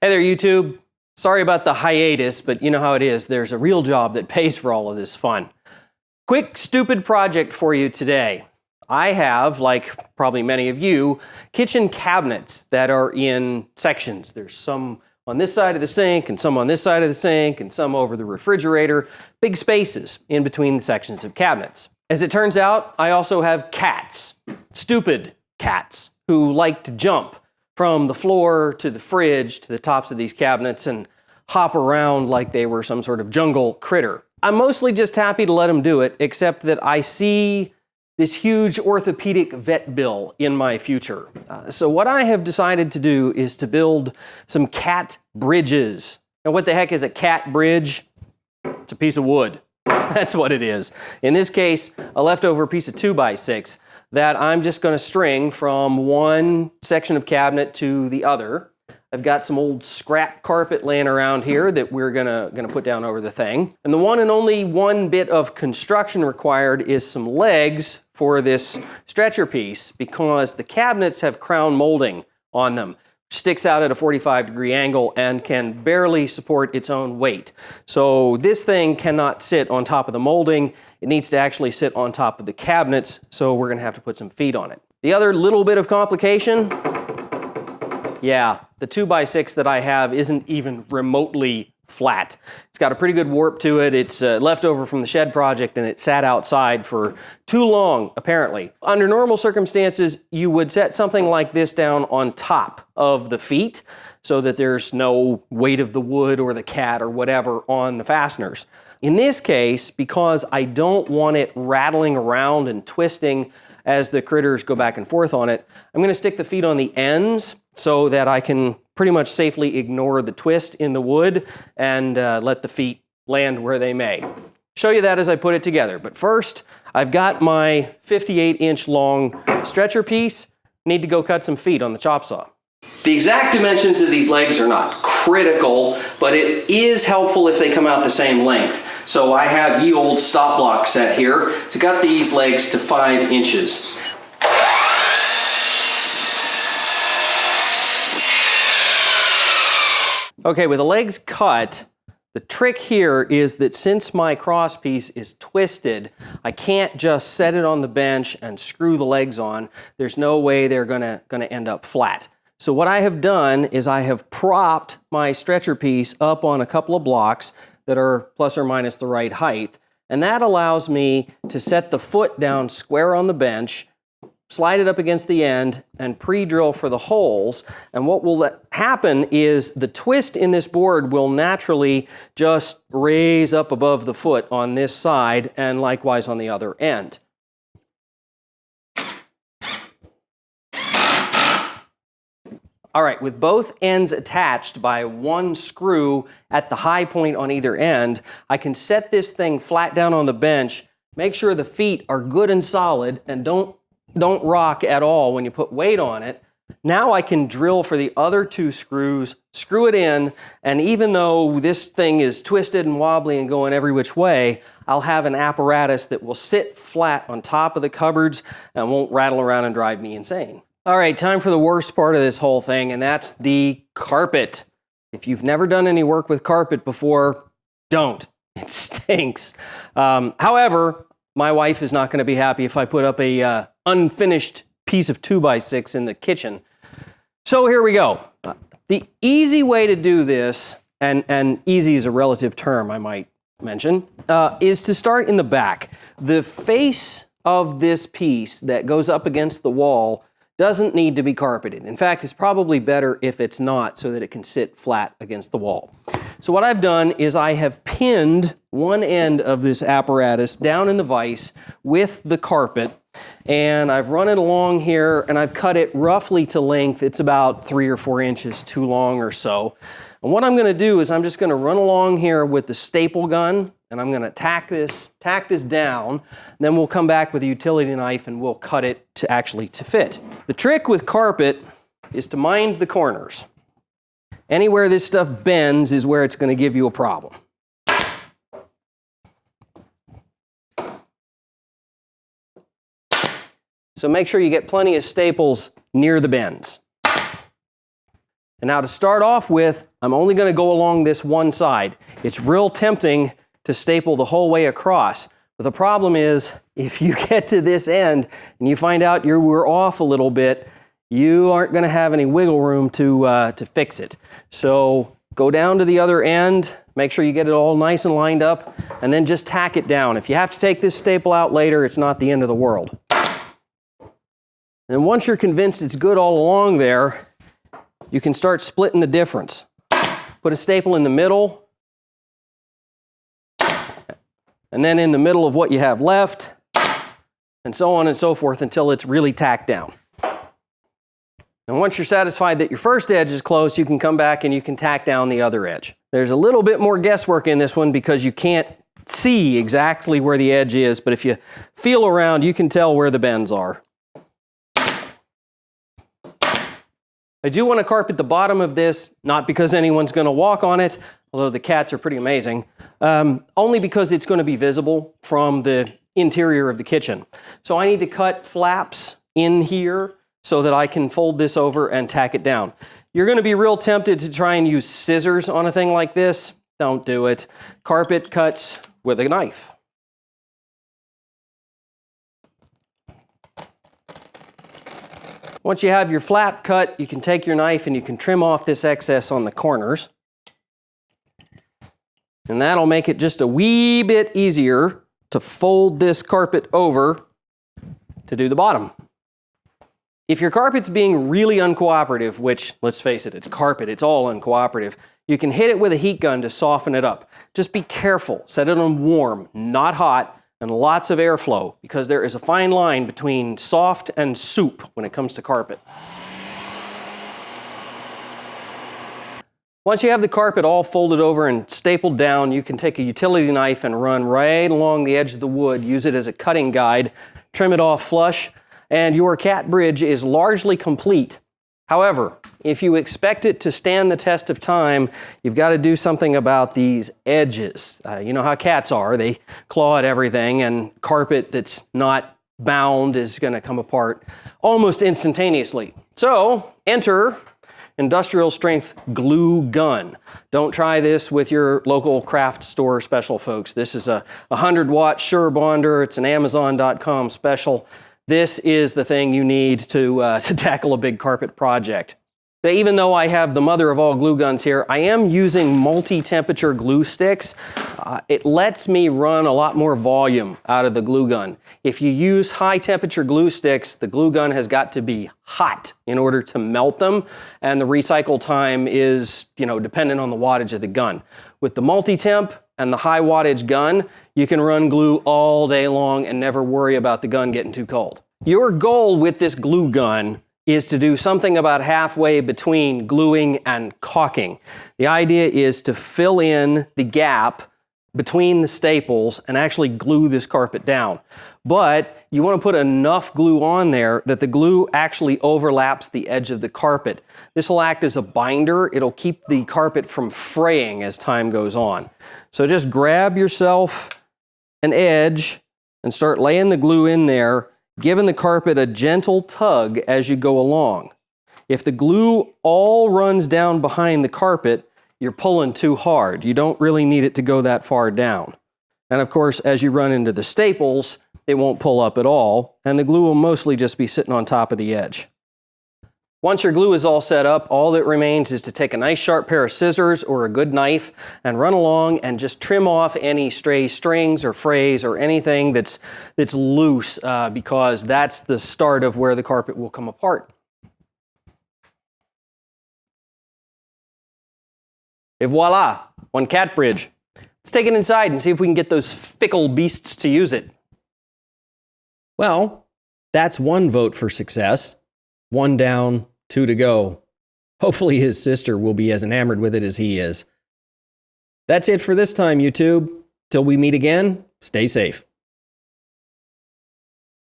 Hey there, YouTube. Sorry about the hiatus, but you know how it is. There's a real job that pays for all of this fun. Quick, stupid project for you today. I have, like probably many of you, kitchen cabinets that are in sections. There's some on this side of the sink, and some on this side of the sink, and some over the refrigerator. Big spaces in between the sections of cabinets. As it turns out, I also have cats. Stupid cats who like to jump from the floor to the fridge to the tops of these cabinets and hop around like they were some sort of jungle critter. I'm mostly just happy to let them do it, except that I see this huge orthopedic vet bill in my future. So what I have decided to do is to build some cat bridges. Now, what the heck is a cat bridge? It's a piece of wood. That's what it is. In this case, a leftover piece of 2x6 that I'm just going to string from one section of cabinet to the other. I've got some old scrap carpet laying around here that we're gonna put down over the thing. And the one and only one bit of construction required is some legs for this stretcher piece, because the cabinets have crown molding on them. Sticks out at a 45-degree angle and can barely support its own weight. So this thing cannot sit on top of the molding. It needs to actually sit on top of the cabinets, so we're gonna have to put some feet on it. The other little bit of complication, yeah, the 2x6 that I have isn't even remotely flat. It's got a pretty good warp to it. It's left over from the shed project, and it sat outside for too long, apparently. Under normal circumstances, you would set something like this down on top of the feet so that there's no weight of the wood or the cat or whatever on the fasteners. In this case, because I don't want it rattling around and twisting as the critters go back and forth on it, I'm going to stick the feet on the ends so that I can pretty much safely ignore the twist in the wood and let the feet land where they may. Show you that as I put it together. But first, I've got my 58-inch long stretcher piece. Need to go cut some feet on the chop saw. The exact dimensions of these legs are not critical, but it is helpful if they come out the same length. So I have ye old stop block set here to cut these legs to 5 inches. Okay, with the legs cut, the trick here is that since my cross piece is twisted, I can't just set it on the bench and screw the legs on. There's no way they're gonna end up flat. So what I have done is I have propped my stretcher piece up on a couple of blocks that are plus or minus the right height, and that allows me to set the foot down square on the bench, slide it up against the end, and pre-drill for the holes. And what will happen is the twist in this board will naturally just raise up above the foot on this side and likewise on the other end. All right, with both ends attached by one screw at the high point on either end, I can set this thing flat down on the bench, make sure the feet are good and solid and don't rock at all when you put weight on it. Now I can drill for the other two screws, screw it in, and even though this thing is twisted and wobbly and going every which way, I'll have an apparatus that will sit flat on top of the cupboards and won't rattle around and drive me insane. All right, time for the worst part of this whole thing, and that's the carpet. If you've never done any work with carpet before, don't. It stinks. However, my wife is not going to be happy if I put up a unfinished piece of 2x6 in the kitchen. So here we go. The easy way to do this, and easy is a relative term I might mention, is to start in the back. The face of this piece that goes up against the wall doesn't need to be carpeted. In fact, it's probably better if it's not, so that it can sit flat against the wall. So what I've done is I have pinned one end of this apparatus down in the vise with the carpet, and I've run it along here, and I've cut it roughly to length. It's about 3 or 4 inches too long or so. And what I'm gonna do is I'm just gonna run along here with the staple gun, and I'm gonna tack this down, and then we'll come back with a utility knife and we'll cut it to fit. The trick with carpet is to mind the corners. Anywhere this stuff bends is where it's gonna give you a problem. So make sure you get plenty of staples near the bends. And now to start off with, I'm only going to go along this one side. It's real tempting to staple the whole way across. But the problem is, if you get to this end and you find out you were off a little bit, you aren't going to have any wiggle room to fix it. So go down to the other end, make sure you get it all nice and lined up, and then just tack it down. If you have to take this staple out later, it's not the end of the world. And once you're convinced it's good all along there, you can start splitting the difference. Put a staple in the middle, and then in the middle of what you have left, and so on and so forth until it's really tacked down. And once you're satisfied that your first edge is close, you can come back and you can tack down the other edge. There's a little bit more guesswork in this one because you can't see exactly where the edge is, but if you feel around, you can tell where the bends are. I do want to carpet the bottom of this, not because anyone's going to walk on it, although the cats are pretty amazing, only because it's going to be visible from the interior of the kitchen. So I need to cut flaps in here so that I can fold this over and tack it down. You're going to be real tempted to try and use scissors on a thing like this. Don't do it. Carpet cuts with a knife. Once you have your flap cut, you can take your knife and you can trim off this excess on the corners. And that'll make it just a wee bit easier to fold this carpet over to do the bottom. If your carpet's being really uncooperative, which, let's face it, it's carpet, it's all uncooperative, you can hit it with a heat gun to soften it up. Just be careful. Set it on warm, not hot, and lots of airflow, because there is a fine line between soft and soup when it comes to carpet. Once you have the carpet all folded over and stapled down, you can take a utility knife and run right along the edge of the wood, use it as a cutting guide, trim it off flush, and your cat bridge is largely complete. However, if you expect it to stand the test of time, you've got to do something about these edges. You know how cats are. They claw at everything, and carpet that's not bound is going to come apart almost instantaneously. So, enter industrial strength glue gun. Don't try this with your local craft store special, folks. This is a 100-watt Sure Bonder. It's an Amazon.com special. This is the thing you need to tackle a big carpet project. But even though I have the mother of all glue guns here, I am using multi-temperature glue sticks. It lets me run a lot more volume out of the glue gun. If you use high-temperature glue sticks, the glue gun has got to be hot in order to melt them, and the recycle time is, dependent on the wattage of the gun. With the multi-temp and the high wattage gun, you can run glue all day long and never worry about the gun getting too cold. Your goal with this glue gun is to do something about halfway between gluing and caulking. The idea is to fill in the gap between the staples and actually glue this carpet down. But you want to put enough glue on there that the glue actually overlaps the edge of the carpet. This will act as a binder. It'll keep the carpet from fraying as time goes on. So just grab yourself an edge and start laying the glue in there, giving the carpet a gentle tug as you go along. If the glue all runs down behind the carpet, you're pulling too hard. You don't really need it to go that far down. And of course, as you run into the staples, it won't pull up at all, and the glue will mostly just be sitting on top of the edge. Once your glue is all set up, all that remains is to take a nice sharp pair of scissors or a good knife and run along and just trim off any stray strings or frays or anything that's loose, because that's the start of where the carpet will come apart. Et voila, one cat bridge. Let's take it inside and see if we can get those fickle beasts to use it. Well, that's one vote for success. 1 down, 2 to go. Hopefully his sister will be as enamored with it as he is. That's it for this time, YouTube. Till we meet again, stay safe.